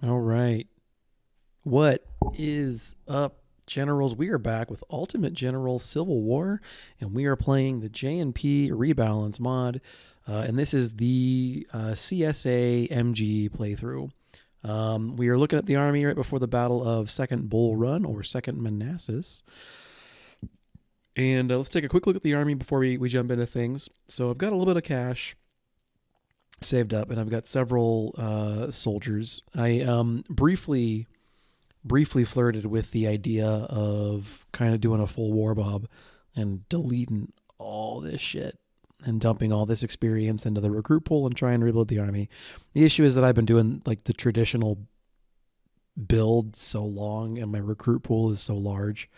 All right. What is up, Generals? We are back with Ultimate General Civil War, and we are playing the J Rebalance mod. And this is the CSA MG playthrough. We are looking at the army right before the Battle of Second Bull Run or Second Manassas. And let's take a quick look at the army before we jump into things. So I've got a little bit of cash saved up, and I've got several soldiers. I briefly flirted with the idea of kind of doing a full war bob and deleting all this shit and dumping all this experience into the recruit pool and trying to rebuild the army. The issue is that I've been doing like the traditional build so long and my recruit pool is so large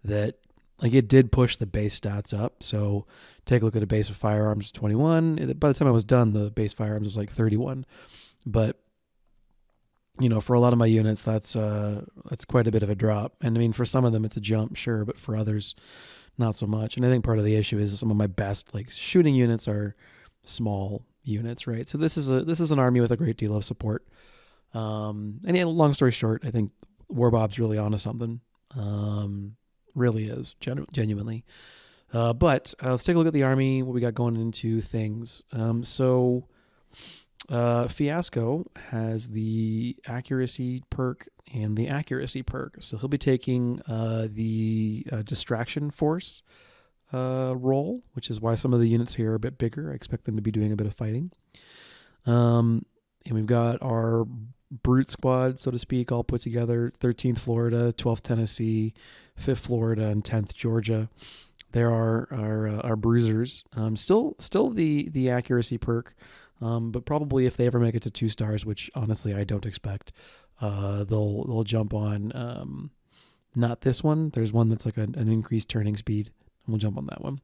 that like it did push the base stats up. So take a look at a base of firearms 21. By the time I was done, the base firearms was like 31. But for a lot of my units, that's quite a bit of a drop. And I mean, for some of them, it's a jump, sure, but for others, not so much. And I think part of the issue is some of my best like shooting units are small units, right? So this is an army with a great deal of support. And yeah, long story short, I think Warbob's really onto something. Really is genuinely. But let's take a look at the army. What we got going into things. Fiasco has the accuracy perk and the accuracy perk. So he'll be taking the distraction force role, which is why some of the units here are a bit bigger. I expect them to be doing a bit of fighting. And we've got our brute squad, so to speak, all put together. 13th Florida, 12th Tennessee, 5th Florida, and 10th Georgia. There are our bruisers. Still the accuracy perk. But probably if they ever make it to 2 stars, which honestly I don't expect, they'll jump on not this one. There's one that's like an increased turning speed, and we'll jump on that one.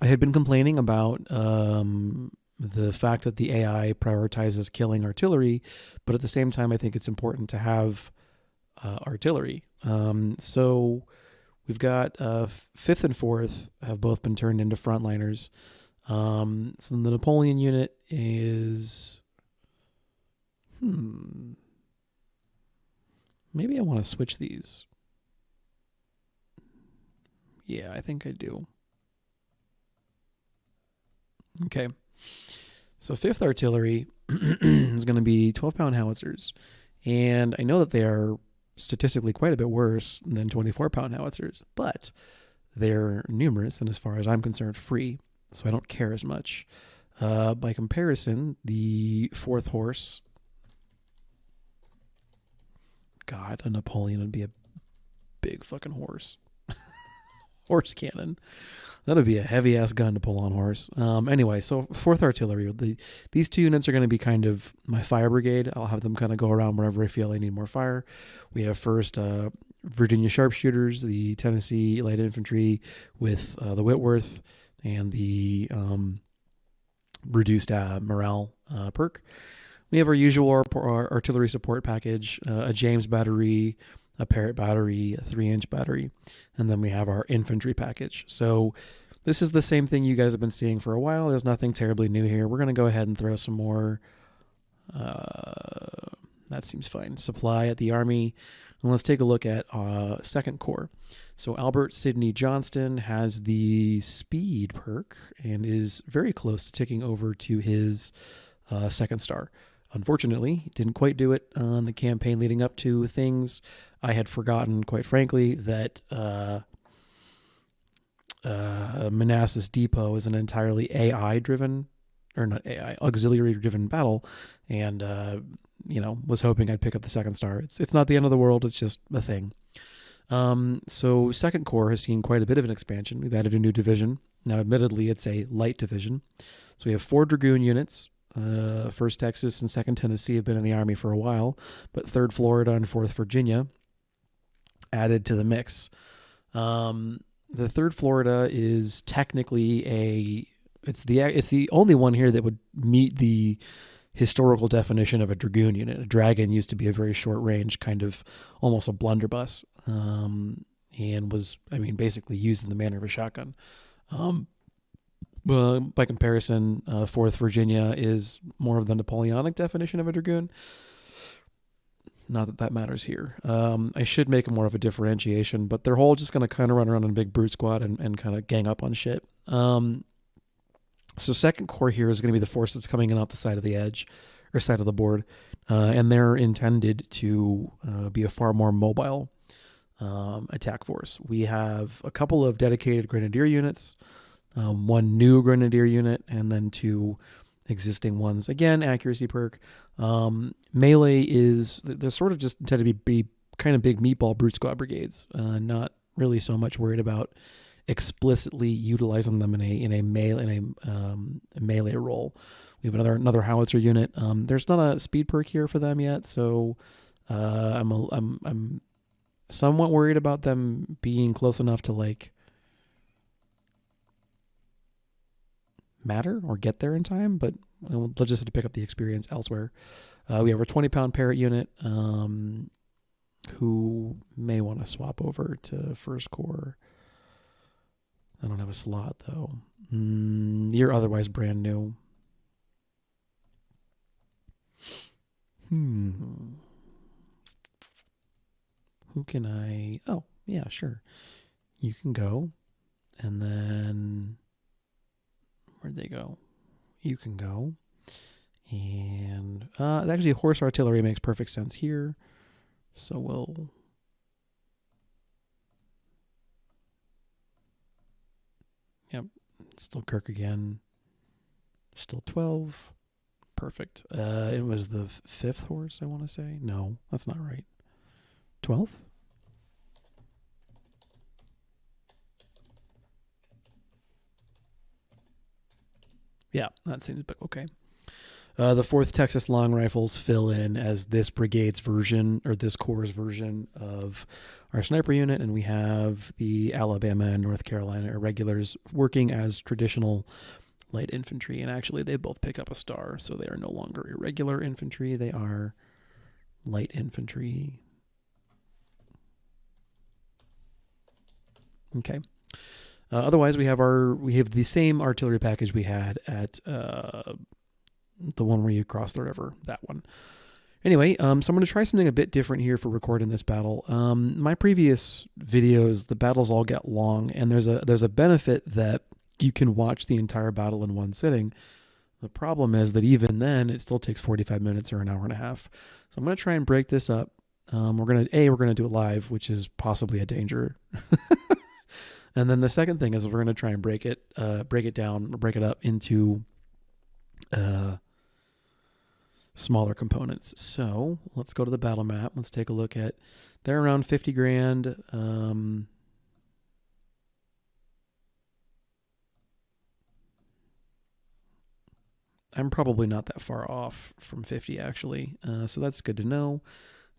I had been complaining about the fact that the AI prioritizes killing artillery, but at the same time, I think it's important to have artillery. So we've got 5th and 4th have both been turned into frontliners. So the Napoleon unit is, maybe I want to switch these. Yeah, I think I do. Okay. So 5th Artillery is going to be 12-pound howitzers. And I know that they are statistically quite a bit worse than 24-pound howitzers, but they're numerous and as far as I'm concerned, free. So I don't care as much. By comparison, the 4th horse, God, a Napoleon would be a big fucking horse. Horse cannon. That would be a heavy-ass gun to pull on horse. Anyway, so 4th Artillery. These 2 units are going to be kind of my fire brigade. I'll have them kind of go around wherever I feel I need more fire. We have first Virginia sharpshooters, the Tennessee light infantry with the Whitworth, and the reduced morale perk. We have our usual our artillery support package, a James battery, a Parrott battery, a 3-inch battery, and then we have our infantry package. So this is the same thing you guys have been seeing for a while. There's nothing terribly new here. We're going to go ahead and throw some more, that seems fine, supply at the army. And let's take a look at 2nd Corps. So Albert Sidney Johnston has the speed perk and is very close to ticking over to his 2nd star. Unfortunately, he didn't quite do it on the campaign leading up to things. I had forgotten, quite frankly, that Manassas Depot is an entirely AI-driven, or not AI, auxiliary-driven battle, and was hoping I'd pick up the 2nd star. It's not the end of the world. It's just a thing. So 2nd Corps has seen quite a bit of an expansion. We've added a new division. Now, admittedly, it's a light division. So we have 4 Dragoon units. 1st Texas and 2nd Tennessee have been in the Army for a while, but 3rd Florida and 4th Virginia added to the mix. The 3rd Florida is technically it's the only one here that would meet the historical definition of a Dragoon unit. A Dragon used to be a very short range, kind of almost a blunderbuss, and was, basically used in the manner of a shotgun. By comparison, 4th Virginia is more of the Napoleonic definition of a dragoon. Not that that matters here. I should make more of a differentiation, but they're all just going to kind of run around in a big brute squad and kind of gang up on shit. So second corps here is going to be the force that's coming in off the side of the edge or side of the board, and they're intended to be a far more mobile attack force. We have a couple of dedicated grenadier units, one new grenadier unit, and then 2 existing ones. Again, accuracy perk. Melee is, they're sort of just intended to be kind of big meatball brute squad brigades. Not really so much worried about explicitly utilizing them in a melee role. We have another howitzer unit. There's not a speed perk here for them yet, so I'm somewhat worried about them being close enough to like matter or get there in time, but they'll just have to pick up the experience elsewhere. We have our 20-pound parrot unit, who may want to swap over to first corps. I don't have a slot though. You're otherwise brand new. Who can I? Oh, yeah, sure. You can go. And then where'd they go? You can go. And actually, horse artillery makes perfect sense here. So we'll. Yep. Still Kirk again. Still 12. Perfect. It was the 5th horse, I want to say. No, that's not right. 12th? Yeah, that seems okay. The 4th Texas Long Rifles fill in as this brigade's version, or this corps' version of our sniper unit, and we have the Alabama and North Carolina irregulars working as traditional light infantry, and actually they both pick up a star, so they are no longer irregular infantry, they are light infantry. Okay. Otherwise, we have the same artillery package we had at the one where you cross the river, that one. Anyway, so I'm going to try something a bit different here for recording this battle. My previous videos, the battles all get long, and there's a benefit that you can watch the entire battle in one sitting. The problem is that even then, it still takes 45 minutes or an hour and a half. So I'm going to try and break this up. We're going to do it live, which is possibly a danger. And then the second thing is we're going to try and break it up into smaller components. So let's go to the battle map. Let's take a look at, they're around 50 grand. I'm probably not that far off from 50 actually. So that's good to know.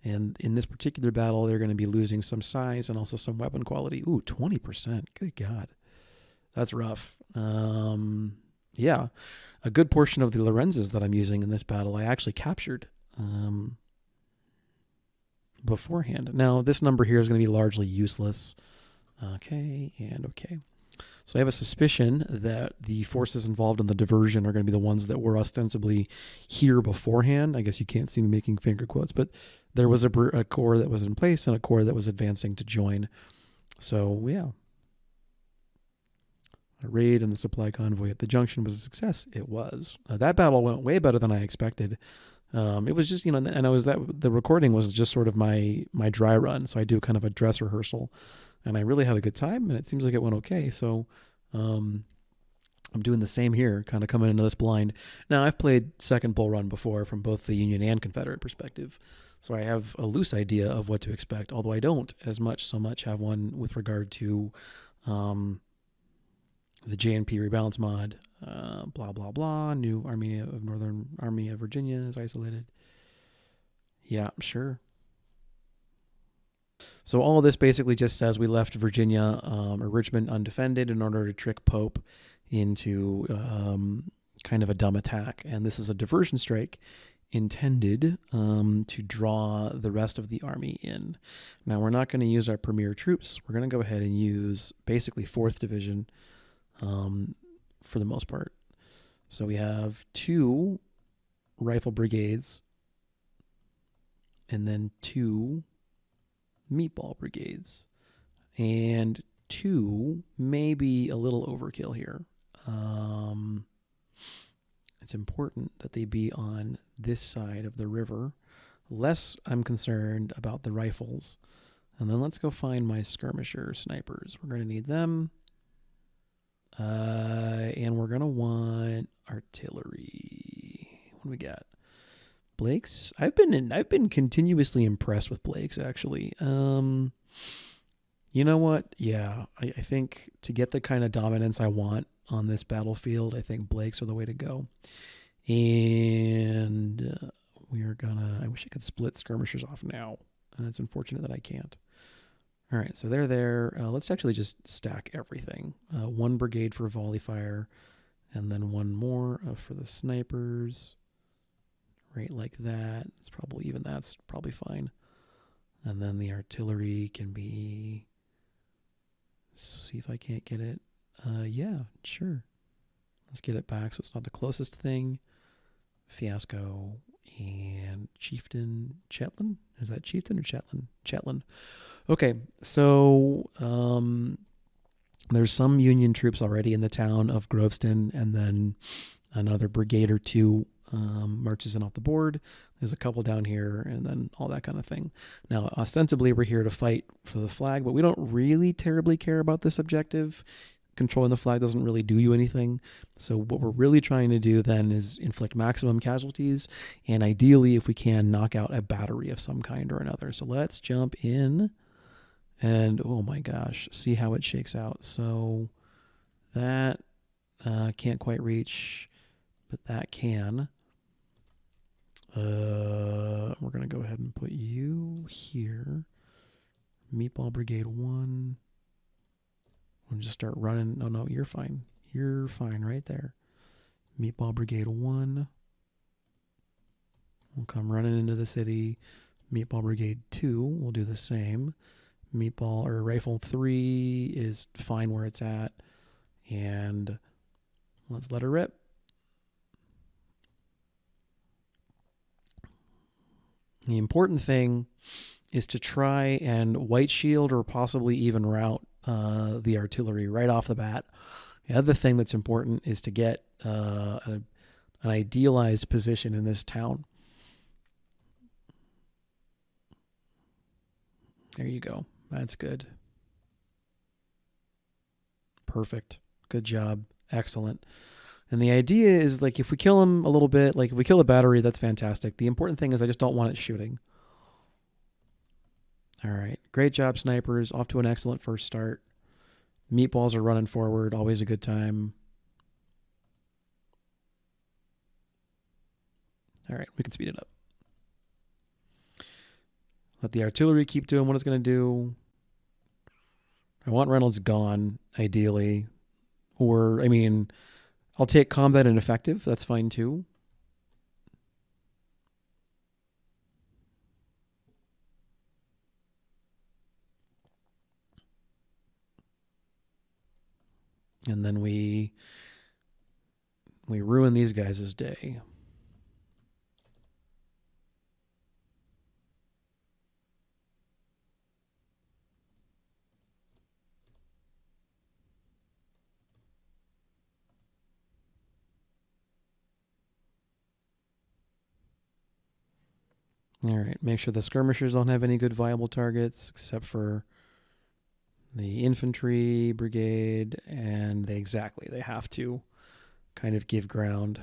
And in this particular battle, they're going to be losing some size and also some weapon quality. Ooh, 20%. Good God. That's rough. Yeah. A good portion of the Lorenzas that I'm using in this battle, I actually captured beforehand. Now, this number here is going to be largely useless. Okay, and okay. So I have a suspicion that the forces involved in the diversion are going to be the ones that were ostensibly here beforehand. I guess you can't see me making finger quotes, but there was a corps that was in place and a corps that was advancing to join. So, yeah. A raid and the supply convoy at the junction was a success. It was. That battle went way better than I expected. It was just, and the recording was just sort of my dry run. So I do kind of a dress rehearsal. And I really had a good time, and it seems like it went okay. So I'm doing the same here, kind of coming into this blind. Now, I've played Second Bull Run before from both the Union and Confederate perspective, so I have a loose idea of what to expect, although I don't so much have one with regard to the J P Rebalance mod, blah, blah, blah, new Northern Army of Virginia is isolated. Yeah, sure. So all of this basically just says we left Virginia or Richmond undefended in order to trick Pope into kind of a dumb attack. And this is a diversion strike intended to draw the rest of the army in. Now, we're not going to use our premier troops. We're going to go ahead and use basically 4th Division for the most part. So we have 2 rifle brigades and then 2 meatball brigades. And 2 may be a little overkill here. It's important that they be on this side of the river. Less I'm concerned about the rifles. And then let's go find my skirmisher snipers. We're going to need them. And we're going to want artillery. What do we got? Blake's. I've been continuously impressed with Blake's, actually. You know what? Yeah, I think to get the kind of dominance I want on this battlefield, I think Blake's are the way to go. And we are gonna. I wish I could split skirmishers off now. It's unfortunate that I can't. All right, so they're there. Let's actually just stack everything. 1 brigade for volley fire, and then 1 more for the snipers. Right, like that. It's probably even that's probably fine. And then the artillery can be. See if I can't get it. Yeah, sure. Let's get it back so it's not the closest thing. Fiasco and Chieftain Chetland. Is that Chieftain or Chetland? Chetland. Okay, so there's some Union troops already in the town of Groveston, and then another brigade or 2 marches in off the board. There's a couple down here, and then all that kind of thing. Now, ostensibly, we're here to fight for the flag, but we don't really terribly care about this objective. Controlling the flag doesn't really do you anything. So what we're really trying to do then is inflict maximum casualties, and ideally, if we can, knock out a battery of some kind or another. So let's jump in, and oh my gosh, see how it shakes out. So that can't quite reach, but that can. We're going to go ahead and put you here. Meatball Brigade 1. We'll just start running. Oh, no, you're fine. You're fine right there. Meatball Brigade 1. We'll come running into the city. Meatball Brigade 2 will do the same. Meatball or Rifle 3 is fine where it's at. And let's let her rip. The important thing is to try and white shield or possibly even rout the artillery right off the bat. The other thing that's important is to get an idealized position in this town. There you go. That's good. Perfect. Good job. Excellent. And the idea is, like, if we kill them a little bit, like if we kill a battery, that's fantastic. The important thing is I just don't want it shooting. All right. Great job, snipers. Off to an excellent first start. Meatballs are running forward. Always a good time. All right. We can speed it up. Let the artillery keep doing what it's going to do. I want Reynolds gone, ideally. Or, I mean, I'll take combat and effective. That's fine, too. And then we ruin these guys' day. All right, make sure the skirmishers don't have any good viable targets except for the infantry brigade, and they have to kind of give ground.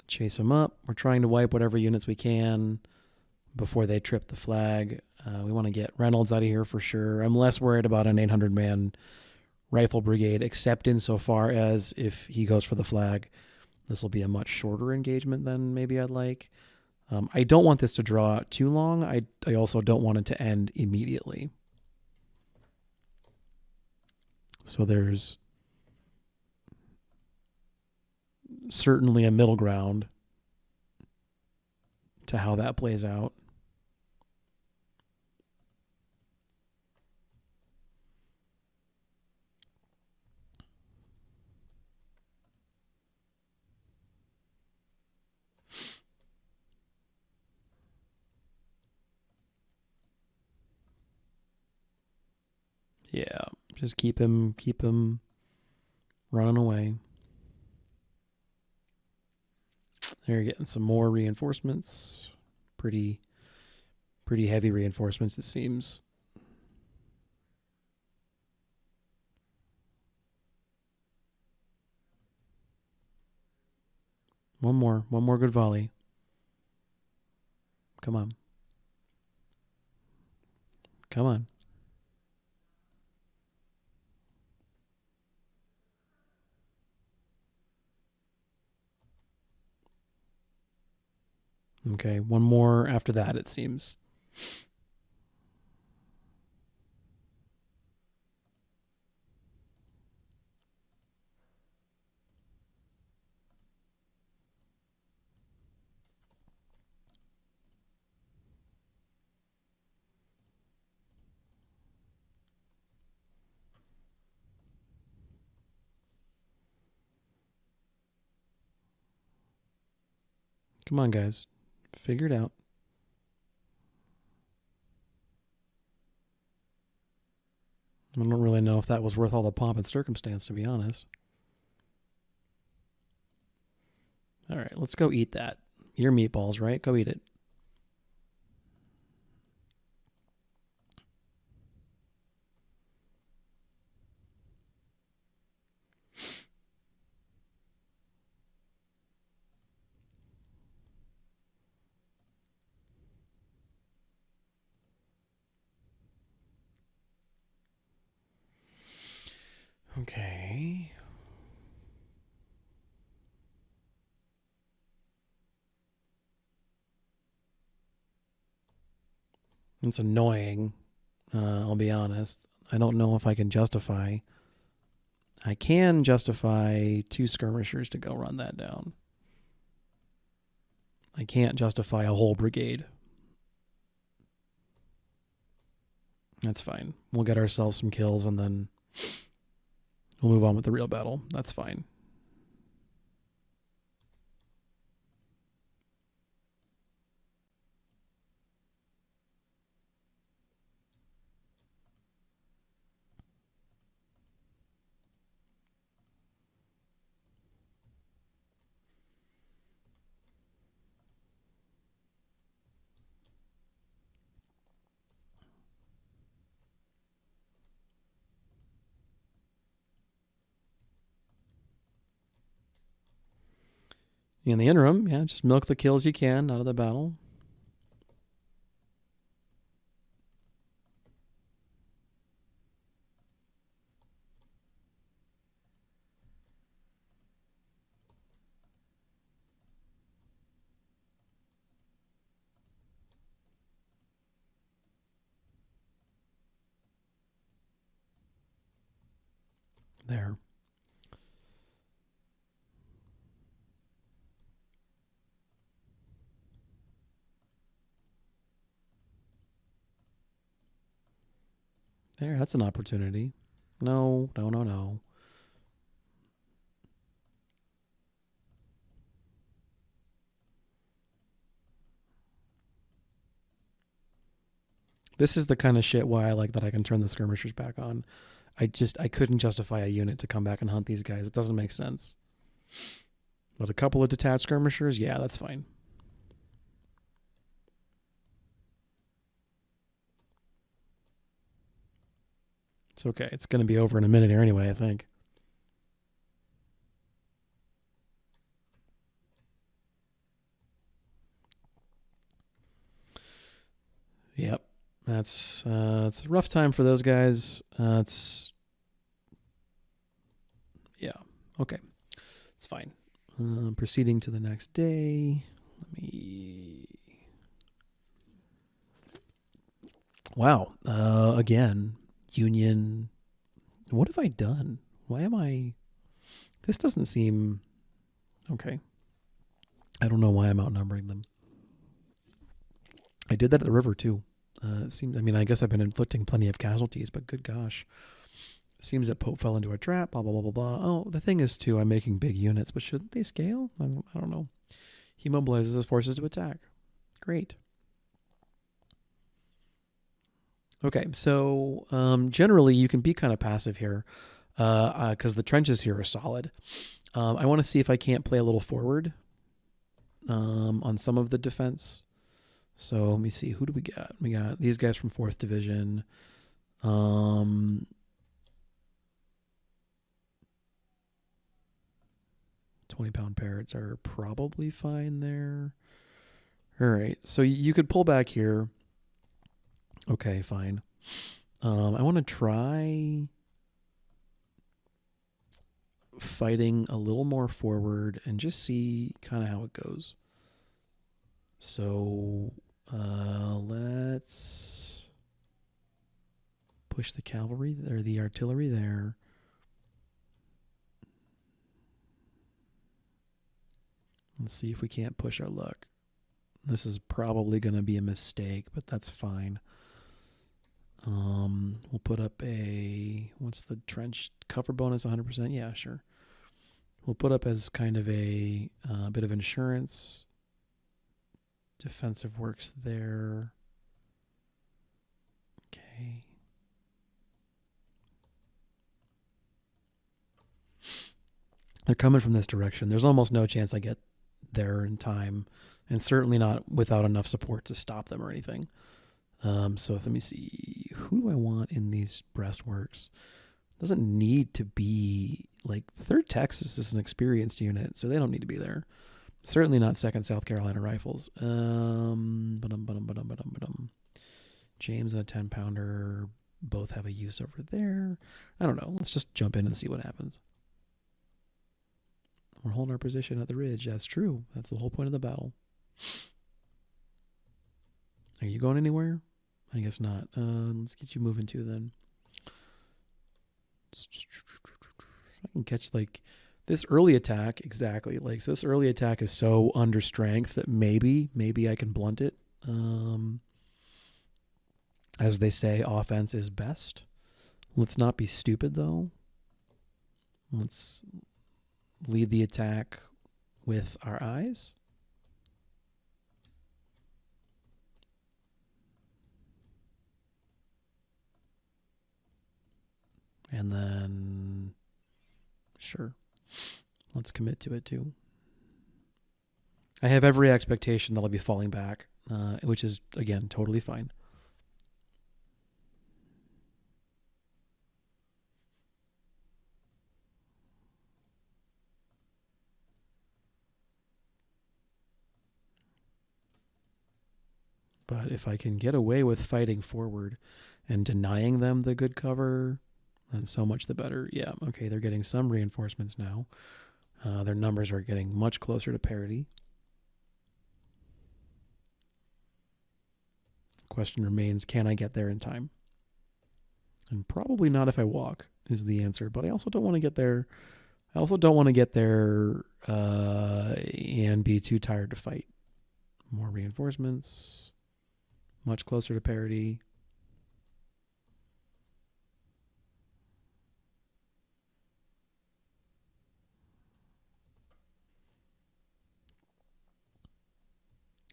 Chase them up. We're trying to wipe whatever units we can before they trip the flag. We want to get Reynolds out of here for sure. I'm less worried about an 800-man rifle brigade, except insofar as if he goes for the flag, this will be a much shorter engagement than maybe I'd like. I don't want this to draw too long. I also don't want it to end immediately. So there's certainly a middle ground to how that plays out. Yeah, just keep him running away. They're getting some more reinforcements. Pretty heavy reinforcements, it seems. One more good volley. Come on. Come on. Okay, one more after that, it seems. Come on, guys. Figure it out. I don't really know if that was worth all the pomp and circumstance, to be honest. All right, let's go eat that. Your meatballs, right? Go eat it. Okay. It's annoying. I'll be honest. I don't know if I can justify. I can justify 2 skirmishers to go run that down. I can't justify a whole brigade. That's fine. We'll get ourselves some kills and then we'll move on with the real battle. That's fine. In the interim, yeah, just milk the kills you can out of the battle. There. There, that's an opportunity. No. This is the kind of shit why I like that I can turn the skirmishers back on. I couldn't justify a unit to come back and hunt these guys. It doesn't make sense. But a couple of detached skirmishers, yeah, that's fine. It's okay. It's going to be over in a minute here anyway, I think. Yep. It's a rough time for those guys. Yeah. Okay. It's fine. Proceeding to the next day. Let me. Wow. Again, Union. What have I done? Why am I? This doesn't seem okay. I don't know why I'm outnumbering them. I did that at the river too. It seems. I mean, I guess I've been inflicting plenty of casualties, but good gosh, it seems that Pope fell into a trap. Blah blah blah blah blah. Oh, the thing is too, I'm making big units, but shouldn't they scale? I don't know. He mobilizes his forces to attack. Great. Okay, so generally you can be kind of passive here because the trenches here are solid. I want to see if I can't play a little forward on some of the defense. So let me see. Who do we got? We got these guys from 4th Division. 20-pound parrots are probably fine there. All right. So you could pull back here. Okay, fine. I want to try fighting a little more forward and just see kind of how it goes. So let's push the cavalry or the artillery there. Let's see if we can't push our luck. This is probably going to be a mistake, but that's fine. We'll put up what's the trench cover bonus? 100%? Yeah, sure. We'll put up as kind of a bit of insurance. Defensive works there. Okay. They're coming from this direction. There's almost no chance I get there in time, and certainly not without enough support to stop them or anything. So let me see. Who do I want in these breastworks? Doesn't need to be like 3rd Texas is an experienced unit, so they don't need to be there. Certainly not 2nd South Carolina Rifles. James and a 10-pounder both have a use over there. I don't know. Let's just jump in and see what happens. We're holding our position at the ridge. That's true. That's the whole point of the battle. Are you going anywhere? I guess not. Let's get you moving too then. I can catch like this early attack. Exactly. Like so this early attack is so under strength that maybe I can blunt it. As they say, offense is best. Let's not be stupid though. Let's lead the attack with our eyes. And then, sure, let's commit to it too. I have every expectation that I'll be falling back, which is, again, totally fine. But if I can get away with fighting forward and denying them the good cover, then so much the better. Yeah, okay, they're getting some reinforcements now. Their numbers are getting much closer to parity. Question remains, can I get there in time? And probably not if I walk is the answer. But I also don't want to get there. I also don't want to get there and be too tired to fight. More reinforcements. Much closer to parity.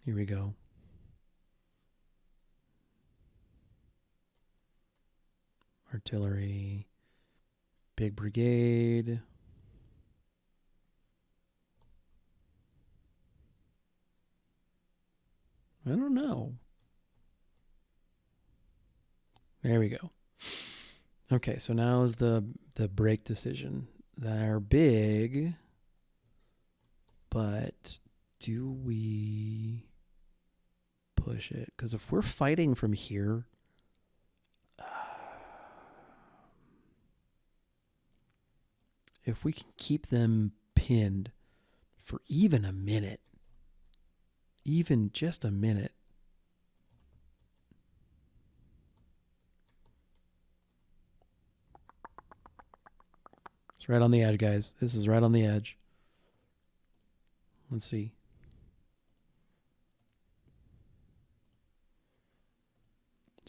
Here we go. Artillery. Big brigade. I don't know. There we go. Okay, so now is the break decision. They're big, but do we push it? Because if we're fighting from here, if we can keep them pinned for even a minute, even just a minute, it's right on the edge, guys. This is right on the edge. Let's see.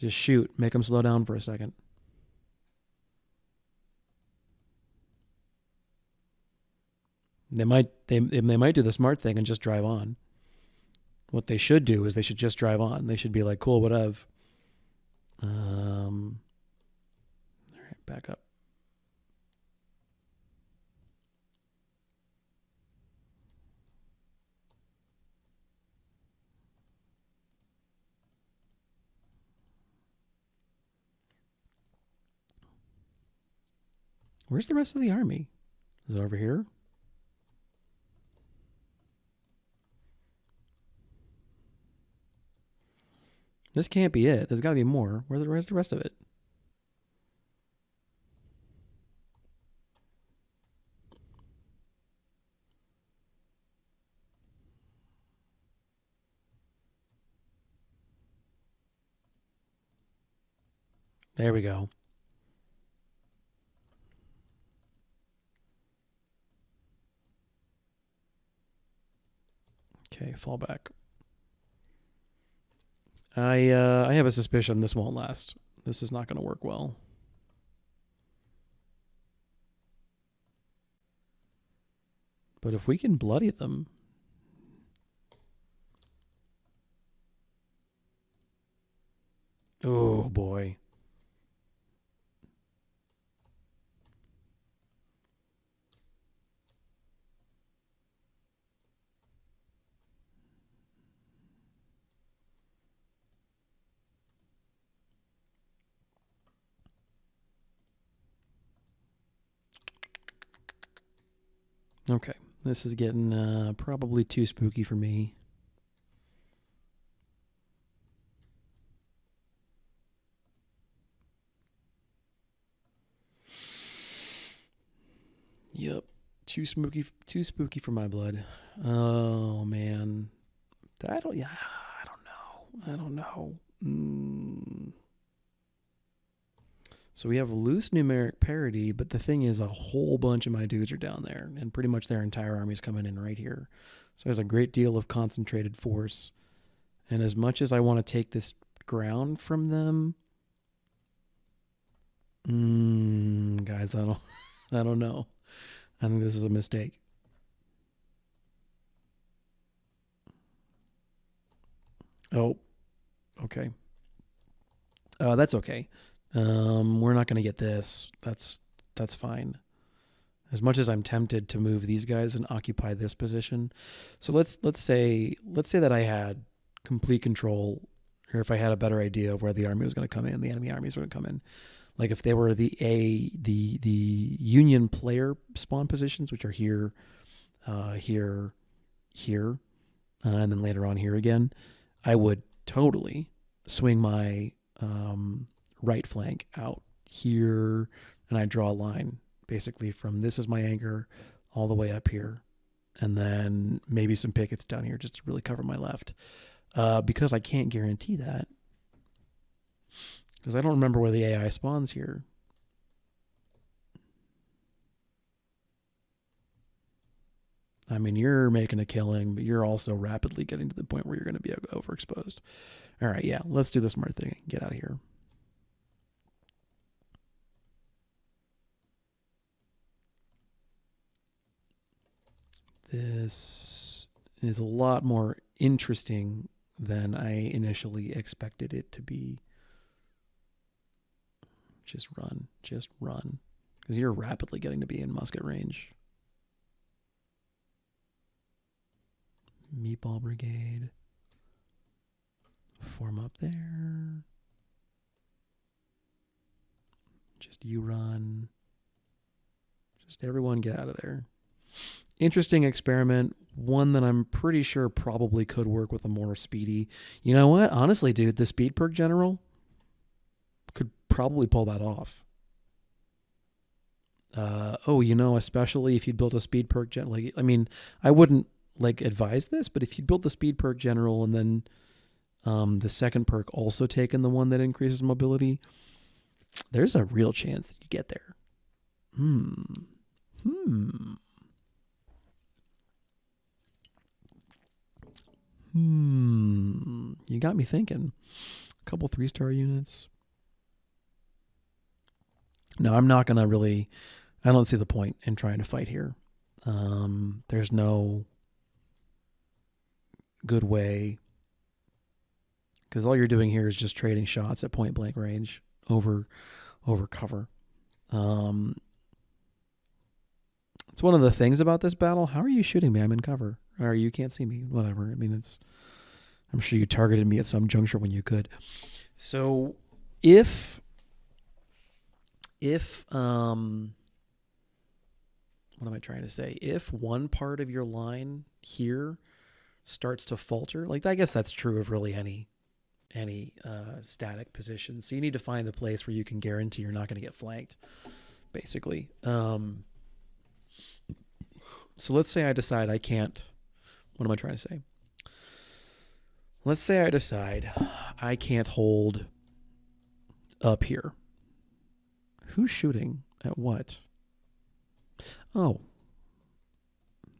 Just shoot. Make them slow down for a second. They might do the smart thing and just drive on. What they should do is they should just drive on. They should be like, cool, whatever. All right, back up. Where's the rest of the army? Is it over here? This can't be it. There's got to be more. Where's the rest of it? There we go. Okay, fall back. I have a suspicion this won't last. This is not going to work well. But if we can bloody them. Oh, boy. Okay, this is getting probably too spooky for me. Yep, too spooky for my blood. Oh man, I don't know. So we have loose numeric parity, but the thing is, a whole bunch of my dudes are down there, and pretty much their entire army's coming in right here. So there's a great deal of concentrated force. And as much as I want to take this ground from them, guys, I don't know. I think this is a mistake. Oh, okay. That's okay. We're not going to get this. That's fine. As much as I'm tempted to move these guys and occupy this position. So let's say that I had complete control, or if I had a better idea of where the army was going to come in, the enemy armies were going to come in. Like if they were the Union player spawn positions, which are here, here, and then later on here again, I would totally swing my right flank out here, and I draw a line basically from this is my anchor all the way up here, and then maybe some pickets down here just to really cover my left. Because I can't guarantee that, because I don't remember where the AI spawns here. I mean, you're making a killing, but you're also rapidly getting to the point where you're going to be overexposed. All right, yeah, let's do the smart thing. Get out of here. This is a lot more interesting than I initially expected it to be. Just run. Because you're rapidly getting to be in musket range. Meatball Brigade. Form up there. Just you run. Just everyone get out of there. Interesting experiment. One that I'm pretty sure probably could work with a more speedy. You know what? Honestly, dude, the speed perk general could probably pull that off. Especially if you built a speed perk general. Like, I mean, I wouldn't advise this, but if you built the speed perk general and then the second perk also taken the one that increases mobility, there's a real chance that you get there. You got me thinking. couple 3-star units. No, I'm not going to really... I don't see the point in trying to fight here. There's no good way, because all you're doing here is just trading shots at point blank range over cover. It's one of the things about this battle. How are you shooting me? I'm in cover. Or you can't see me. Whatever. I mean, I'm sure you targeted me at some juncture when you could. So if what am I trying to say? If one part of your line here starts to falter, like I guess that's true of really any static position. So you need to find the place where you can guarantee you're not going to get flanked, basically. So let's say I decide I can't. What am I trying to say? Let's say I decide I can't hold up here. Who's shooting at what? Oh,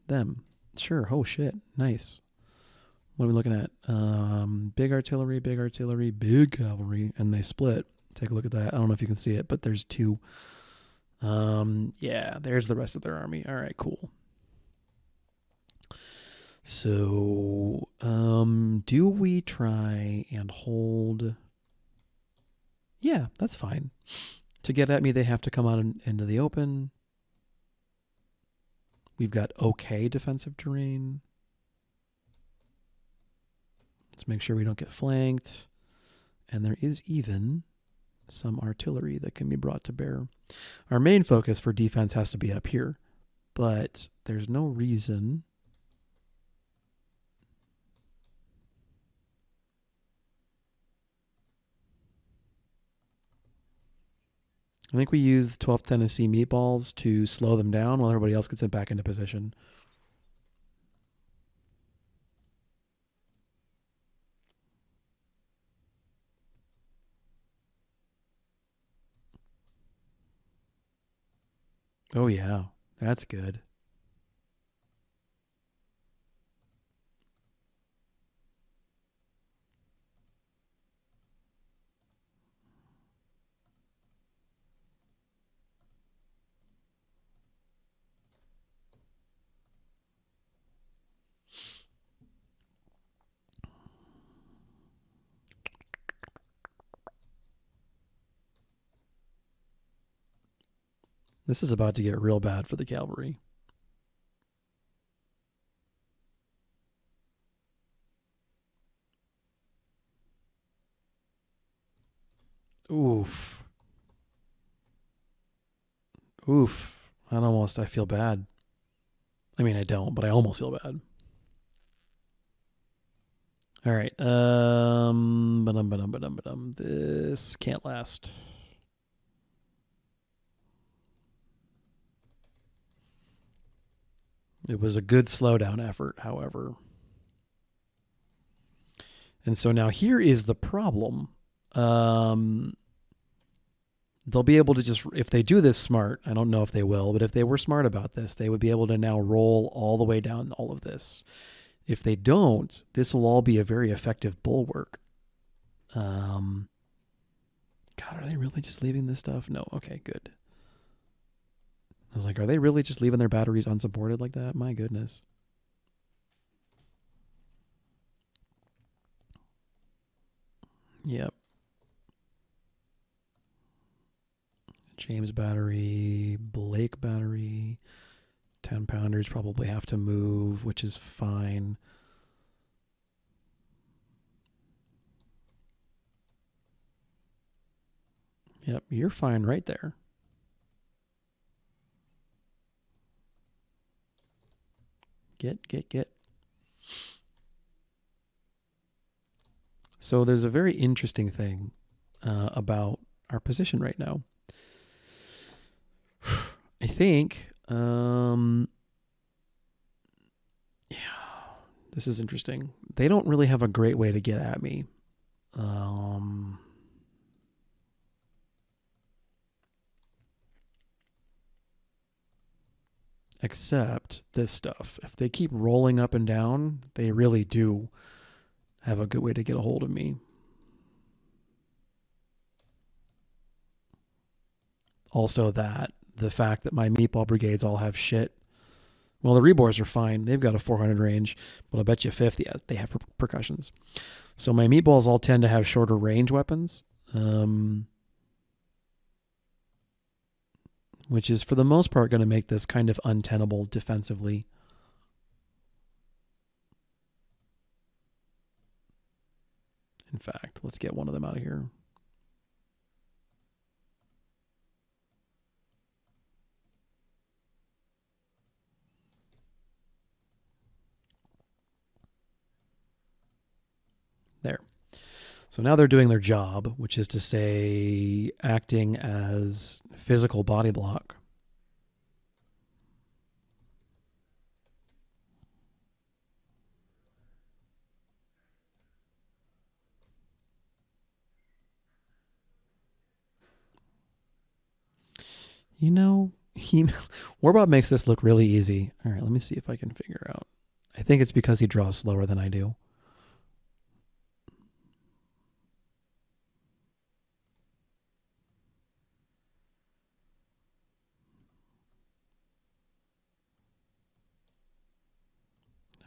them. Sure. Oh shit. Nice. What are we looking at? Big artillery, big cavalry, and they split. Take a look at that. I don't know if you can see it, but there's two. Yeah, there's the rest of their army. All right, cool. So, do we try and hold? Yeah, that's fine. To get at me, they have to come out into the open. We've got okay defensive terrain. Let's make sure we don't get flanked. And there is even some artillery that can be brought to bear. Our main focus for defense has to be up here, but there's no reason. I think we use 12th Tennessee meatballs to slow them down while everybody else gets it back into position. Oh, yeah. That's good. This is about to get real bad for the cavalry. Oof. Oof. I feel bad. I mean, I don't, but I almost feel bad. All right. This can't last. It was a good slowdown effort, however. And so now here is the problem. They'll be able to just, if they do this smart, I don't know if they will, but if they were smart about this, they would be able to now roll all the way down all of this. If they don't, this will all be a very effective bulwark. God, are they really just leaving this stuff? No. Okay, good. I was like, are they really just leaving their batteries unsupported like that? My goodness. Yep. James battery, Blake battery, 10-pounders probably have to move, which is fine. Yep, you're fine right there. Get. So there's a very interesting thing about our position right now. I think, yeah, this is interesting. They don't really have a great way to get at me. Except this stuff. If they keep rolling up and down, they really do have a good way to get a hold of me. also that the fact that my meatball brigades all have shit. Well, the rebores are fine. They've got a 400 range, but I'll bet you 50 they have percussions. So my meatballs all tend to have shorter range weapons, which is for the most part going to make this kind of untenable defensively. In fact, let's get one of them out of here. There. So now they're doing their job, which is to say acting as physical body block. You know, Warbot makes this look really easy. All right, let me see if I can figure out. I think it's because he draws slower than I do.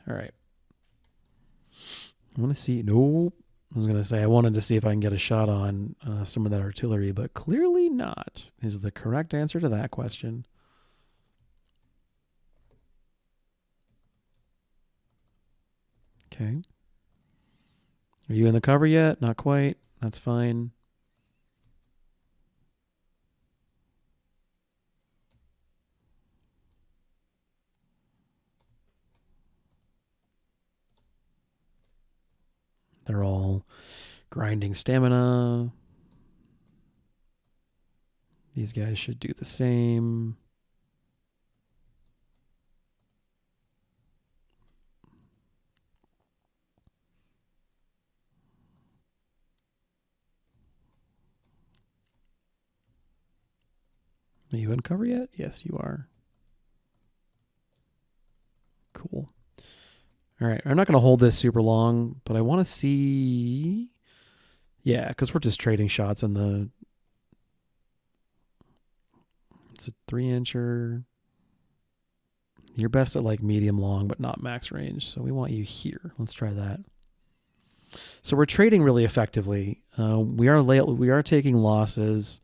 All right. I want to see. Nope. I was going to say I wanted to see if I can get a shot on some of that artillery, but clearly not is the correct answer to that question. Okay. Are you in the cover yet? Not quite. That's fine. They're all grinding stamina. These guys should do the same. Are you in cover yet? Yes, you are. Cool. All right. I'm not going to hold this super long, but I want to see. Yeah, because we're just trading shots in the. It's a 3-incher. You're best at like medium long, but not max range. So we want you here. Let's try that. So we're trading really effectively. We are taking losses,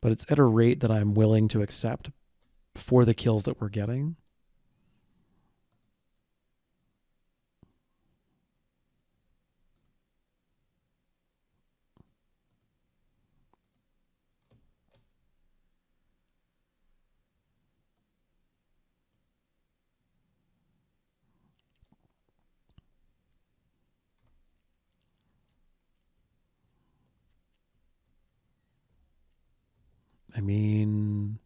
but it's at a rate that I'm willing to accept for the kills that we're getting. I mean,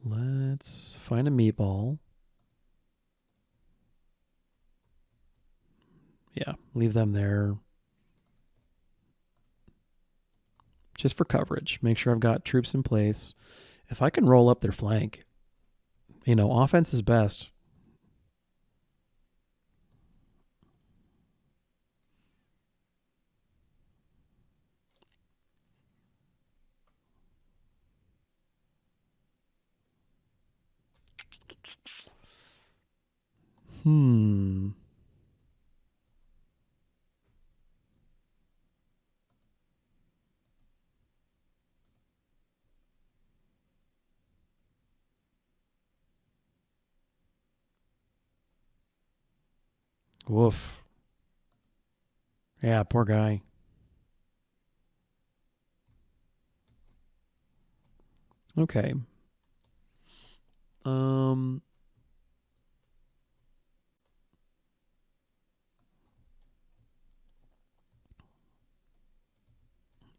let's find a meatball. Yeah, leave them there. Just for coverage. Make sure I've got troops in place. If I can roll up their flank, offense is best. Woof. Yeah, poor guy. Okay.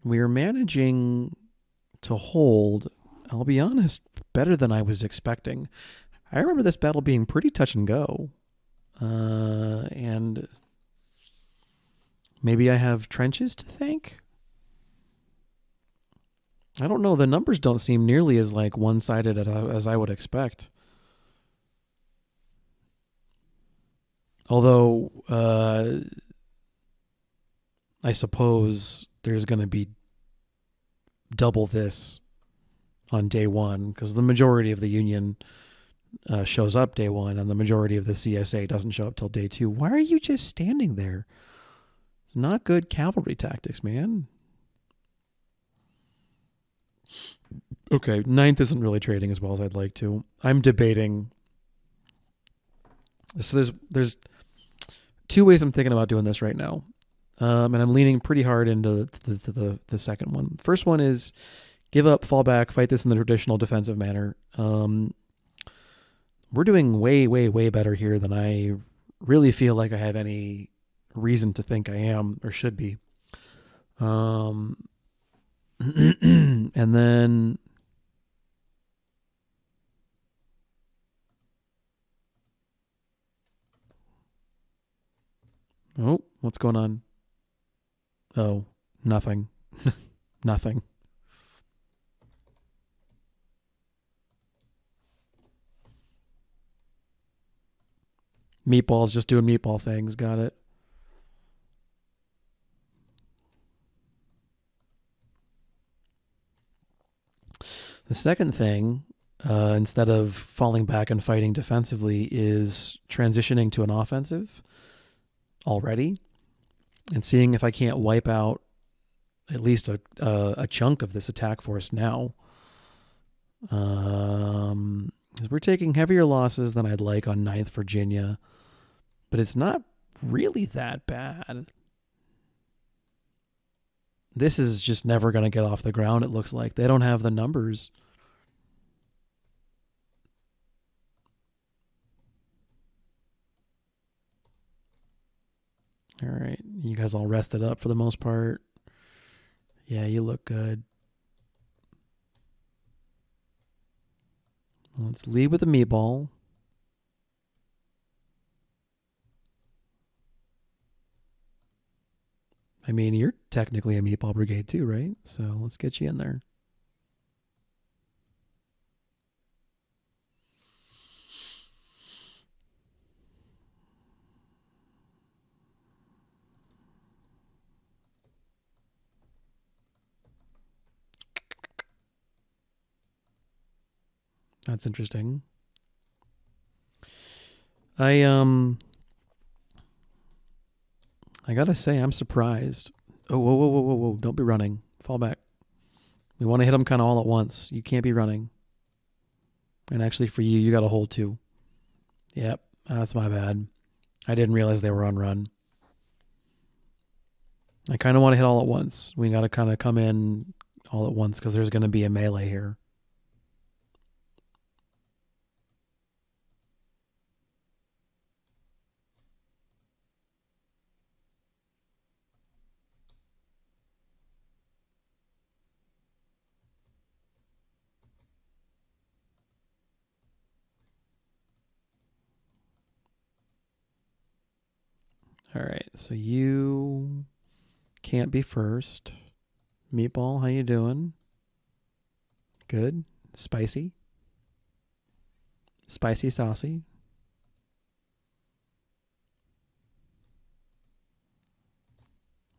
We're managing to hold, I'll be honest, better than I was expecting. I remember this battle being pretty touch and go. And maybe I have trenches to thank? I don't know. The numbers don't seem nearly as like one-sided as I would expect. Although, I suppose there's going to be double this on day one, because the majority of the Union shows up day one, and the majority of the CSA doesn't show up till day two. Why are you just standing there? It's not good cavalry tactics, man. Okay, ninth isn't really trading as well as I'd like to. I'm debating. So there's two ways I'm thinking about doing this right now, and I'm leaning pretty hard into the second one. First one is give up, fall back, fight this in the traditional defensive manner. We're doing way, way, way better here than I really feel like I have any reason to think I am or should be. And then oh, what's going on? Oh, nothing. Nothing. Meatballs just doing meatball things. Got it. The second thing, instead of falling back and fighting defensively, is transitioning to an offensive already and seeing if I can't wipe out at least a chunk of this attack force now. We're taking heavier losses than I'd like on 9th Virginia, but it's not really that bad. This is just never going to get off the ground, it looks like. They don't have the numbers. All right. You guys all rested up for the most part. Yeah, you look good. Let's lead with the meatball. I mean, you're technically a meatball brigade too, right? So let's get you in there. That's interesting. I gotta say, I'm surprised. Oh, whoa, whoa, whoa, whoa, whoa! Don't be running. Fall back. We want to hit them kind of all at once. You can't be running. And actually, for you, you got to hold too. Yep, that's my bad. I didn't realize they were on run. I kind of want to hit all at once. We got to kind of come in all at once because there's going to be a melee here. All right, so you can't be first. Meatball, how you doing? Good. Spicy. Spicy saucy.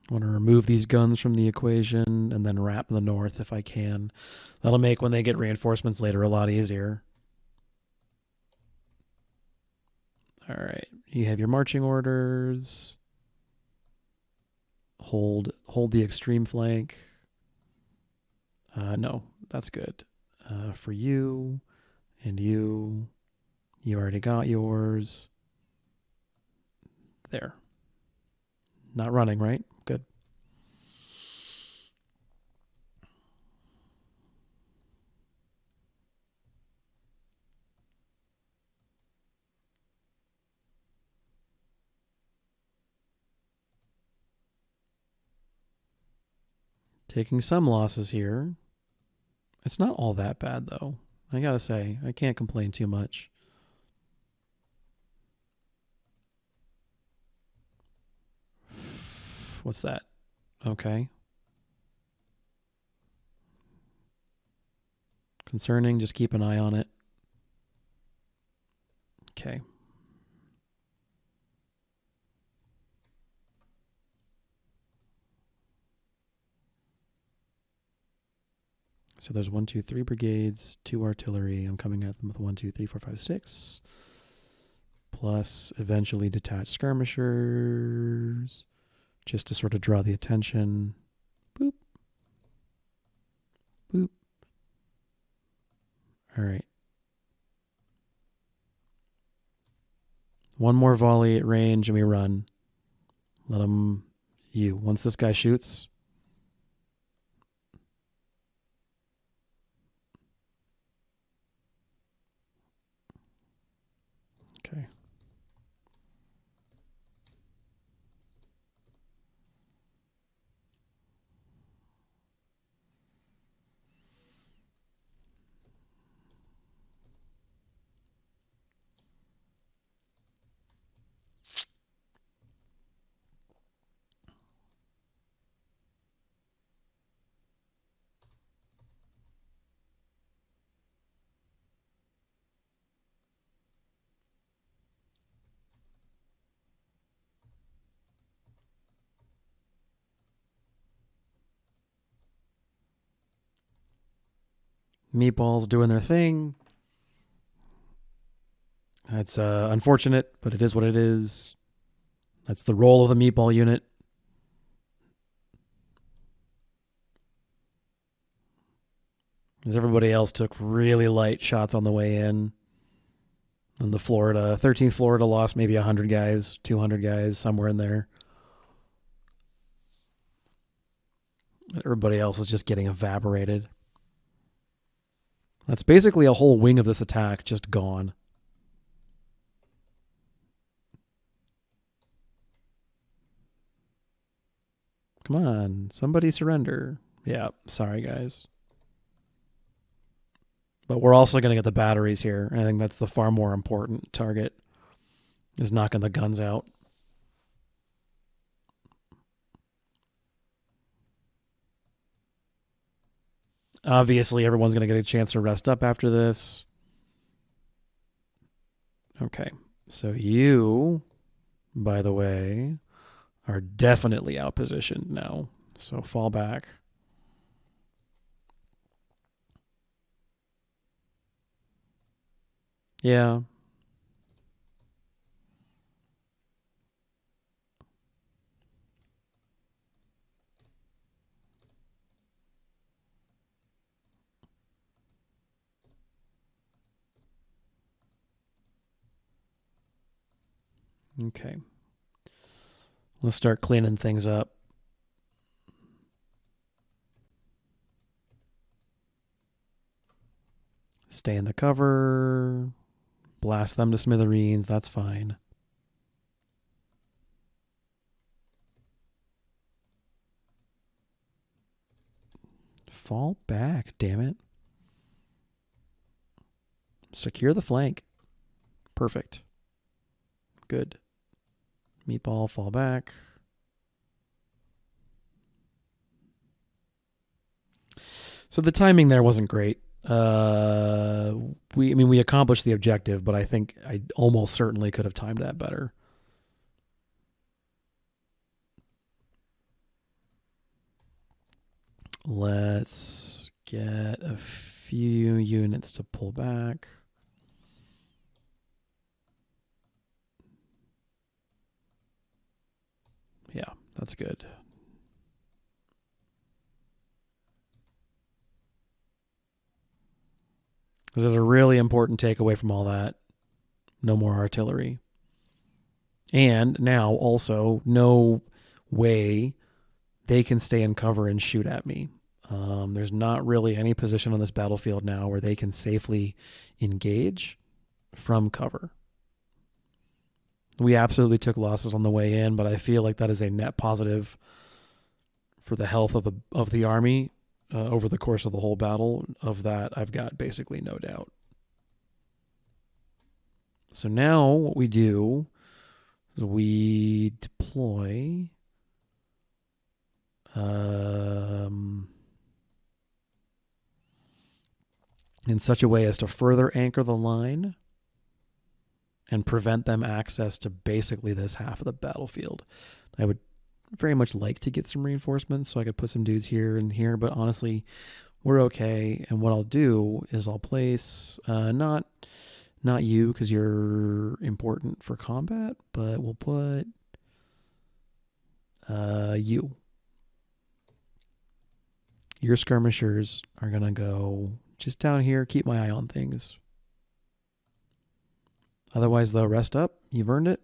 I want to remove these guns from the equation and then wrap the north if I can. That'll make when they get reinforcements later a lot easier. All right. You have your marching orders. Hold the extreme flank. No, that's good. For you and you already got yours. There. Not running, right? Good. Taking some losses here. It's not all that bad, though. I gotta say, I can't complain too much. What's that? Okay. Concerning, just keep an eye on it. Okay. So there's 1, 2, 3 brigades, 2 artillery. I'm coming at them with 1, 2, 3, 4, 5, 6. Plus eventually detached skirmishers, just to sort of draw the attention. Boop. Boop. All right. One more volley at range and we run. Let him... Once this guy shoots... Okay. Meatballs doing their thing. That's unfortunate, but it is what it is. That's the role of the meatball unit. As everybody else took really light shots on the way in. And the 13th Florida lost maybe 100 guys, 200 guys, somewhere in there. Everybody else is just getting evaporated. That's basically a whole wing of this attack just gone. Come on, somebody surrender. Yeah, sorry guys. But we're also going to get the batteries here. I think that's the far more important target, is knocking the guns out. Obviously, everyone's going to get a chance to rest up after this. Okay, so you, by the way, are definitely outpositioned now. So fall back. Yeah. Okay. Let's start cleaning things up. Stay in the cover. Blast them to smithereens. That's fine. Fall back, damn it. Secure the flank. Perfect. Good. Meatball, fall back. So the timing there wasn't great. We accomplished the objective, but I think I almost certainly could have timed that better. Let's get a few units to pull back. Yeah, that's good. There's a really important takeaway from all that. No more artillery. And now also no way they can stay in cover and shoot at me. There's not really any position on this battlefield now where they can safely engage from cover. We absolutely took losses on the way in, but I feel like that is a net positive for the health of the army over the course of the whole battle. Of that, I've got basically no doubt. So now what we do is we deploy in such a way as to further anchor the line and prevent them access to basically this half of the battlefield. I would very much like to get some reinforcements so I could put some dudes here and here, but honestly, we're okay. And what I'll do is I'll place not you because you're important for combat, but we'll put you. Your skirmishers are gonna go just down here. Keep my eye on things. Otherwise, they'll rest up. You've earned it.